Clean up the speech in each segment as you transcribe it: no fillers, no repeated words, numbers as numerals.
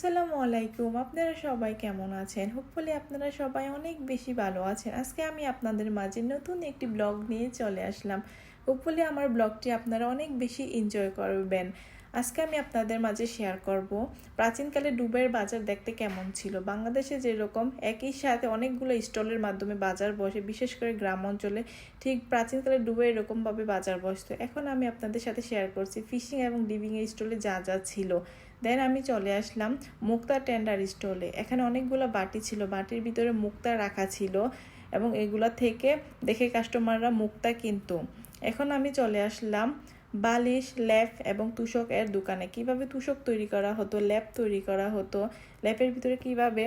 আসসালামু আলাইকুম। আপনারা সবাই কেমন আছেন? হোপফুলি আপনারা সবাই অনেক বেশি ভালো আছেন। আজকে আমি আপনাদের মাঝে নতুন একটি ব্লগ নিয়ে চলে আসলাম। হোপফুলি আমার ব্লগটি আপনারা অনেক বেশি এনজয় করবেন। আজকে আমি আপনাদের মাঝে শেয়ার করব প্রাচীনকালে দুবাইয়ের বাজার দেখতে কেমন ছিল। বাংলাদেশে যেরকম একই সাথে অনেকগুলো স্টলের মাধ্যমে বাজার বসে, বিশেষ করে গ্রাম অঞ্চলে ঠিক প্রাচীনকালে দুবাই এরকমভাবে বাজার বসতো। এখন আমি আপনাদের সাথে শেয়ার করছি ফিশিং এবং ডিভিংয়ের স্টলে যা যা ছিল। দেন আমি চলে আসলাম মুক্তা টেন্ডার স্টলে। এখানে অনেকগুলো বাটি ছিল, বাটির ভিতরে মুক্তা রাখা ছিল এবং এগুলা থেকে দেখে কাস্টমাররা মুক্তা কিনতো। এখন আমি চলে আসলাম বালিশ, ল্যাপ এবং তুষক এর দোকানে। কিভাবে তুষক তৈরি করা হতো, ল্যাপ তৈরি করা হতো, ল্যাপের ভিতরে কিভাবে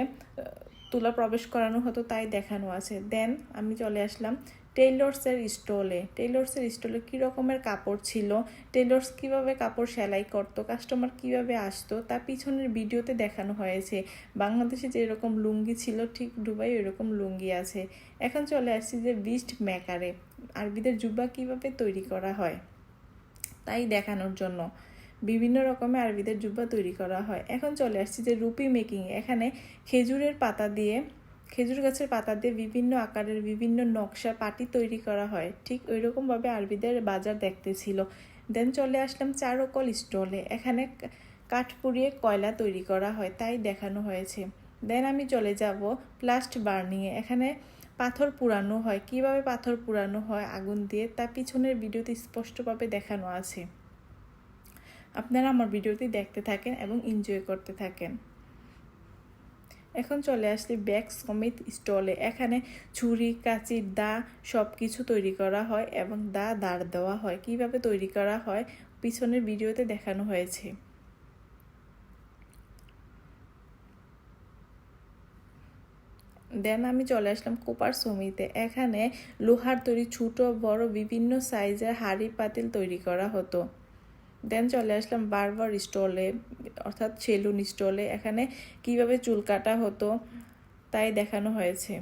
তুলা প্রবেশ করানো হতো তাই দেখানো আছে। দেন আমি চলে আসলাম টেইলর্সের স্টলে। টেইলর্সের স্টলে কী রকমের কাপড় ছিল, টেইলর্স কীভাবে কাপড় সেলাই করতো, কাস্টমার কীভাবে আসতো তা পিছনের ভিডিওতে দেখানো হয়েছে। বাংলাদেশে যেরকম লুঙ্গি ছিল ঠিক দুবাই এরকম লুঙ্গি আছে। এখন চলে আসছি যে বিস্ট মেকারে, আরবিদের জুব্বা কীভাবে তৈরি করা হয় তাই দেখানোর জন্য। বিভিন্ন রকমের আরবিদের জুব্বা তৈরি করা হয়। এখন চলে আসছি যে রুপি মেকিং। এখানে খেজুর গাছের পাতা দিয়ে বিভিন্ন আকারের বিভিন্ন নকশার পাটি তৈরি করা হয়। ঠিক ওই রকমভাবে আরবিদের বাজার দেখতে ছিল। দেন চলে আসলাম চারকল স্টলে। এখানে কাঠ পুড়িয়ে কয়লা তৈরি করা হয় তাই দেখানো হয়েছে। দেন আমি চলে যাব প্লাস্ট বার্নিংয়ে। এখানে পাথর পুরানো হয়, কিভাবে পাথর পুরানো হয় আগুন দিয়ে তা পিছনের ভিডিওতে স্পষ্টভাবে দেখানো আছে। আপনারা আমার ভিডিওটি দেখতে থাকেন এবং এনজয় করতে থাকেন। এখন চলে আসলে ব্যাগ সমিত স্টলে। এখানে ছুরি, কাঁচি, দা সব কিছু তৈরি করা হয় এবং দাঁড় দেওয়া হয়। কিভাবে তৈরি করা হয় পিছনের ভিডিওতে দেখানো হয়েছে। দেন আমি চলে আসলাম কোপার সমিতে। এখানে লোহার তৈরি ছোট বড় বিভিন্ন সাইজের হাঁড়ি পাতিল তৈরি করা হতো। দেন চলে আসলাম বারবার স্টলে, অর্থাৎ সেলুন স্টলে। এখানে কিভাবে চুল কাটা হতো তাই দেখানো হয়েছে।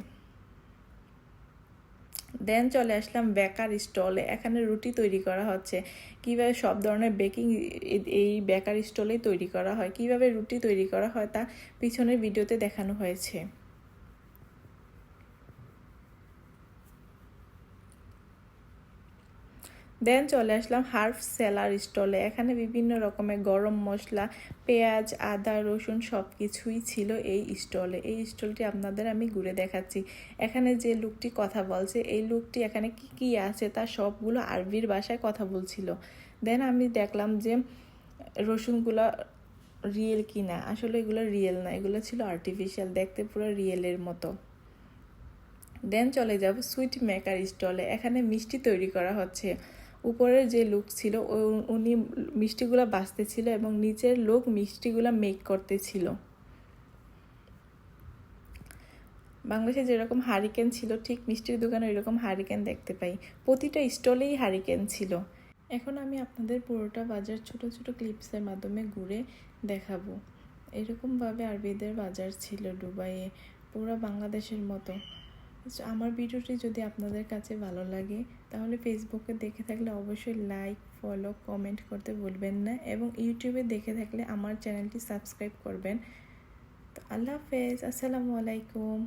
দেন চলে আসলাম বেকার স্টলে। এখানে রুটি তৈরি করা হচ্ছে। কিভাবে সব ধরনের বেকিং এই বেকার স্টলেই তৈরি করা হয়, কিভাবে রুটি তৈরি করা হয় তা পিছনের ভিডিওতে দেখানো হয়েছে। দেন চলে আসলাম হার্ব সেলার স্টলে। এখানে বিভিন্ন রকমের গরম মশলা, পেঁয়াজ, আদা, রসুন সব কিছুই ছিল এই স্টলে। এই স্টলটি আপনাদের আমি ঘুরে দেখাচ্ছি। এখানে যে লোকটি কথা বলছে, এই লোকটি এখানে কি কি আছে তা সবগুলো আরবির ভাষায় কথা বলছিল। দেন আমি দেখলাম যে রসুনগুলো রিয়েল কিনা। আসলে এগুলো রিয়েল না, এগুলো ছিল আর্টিফিশিয়াল, দেখতে পুরো রিয়েলের মতো। দেন চলে যাব সুইট মেকার স্টলে। এখানে মিষ্টি তৈরি করা হচ্ছে। উপরের যে লোক ছিল উনি মিষ্টিগুলো বাছতেছিল এবং নিচের লোক মিষ্টিগুলো মেক করতেছিল। বাংলাদেশে যেরকম হারিকেন ছিল ঠিক মিষ্টির দোকানে এরকম হারিকেন দেখতে পাই। প্রতিটা স্টলেই হারিকেন ছিল। এখন আমি আপনাদের পুরোটা বাজার ছোট ছোট ক্লিপসের মাধ্যমে ঘুরে দেখাবো। এরকমভাবে আরবিদের বাজার ছিল দুবাইয়ে, পুরো বাংলাদেশের মতো। আমার ভিডিওটি যদি আপনাদের কাছে ভালো লাগে তাহলে ফেসবুকে দেখে থাকলে অবশ্যই লাইক, ফলো, কমেন্ট করতে ভুলবেন না এবং ইউটিউবে দেখে থাকলে আমার চ্যানেলটি সাবস্ক্রাইব করবেন। তো আল্লাহ হাফেজ, আসসালামু আলাইকুম।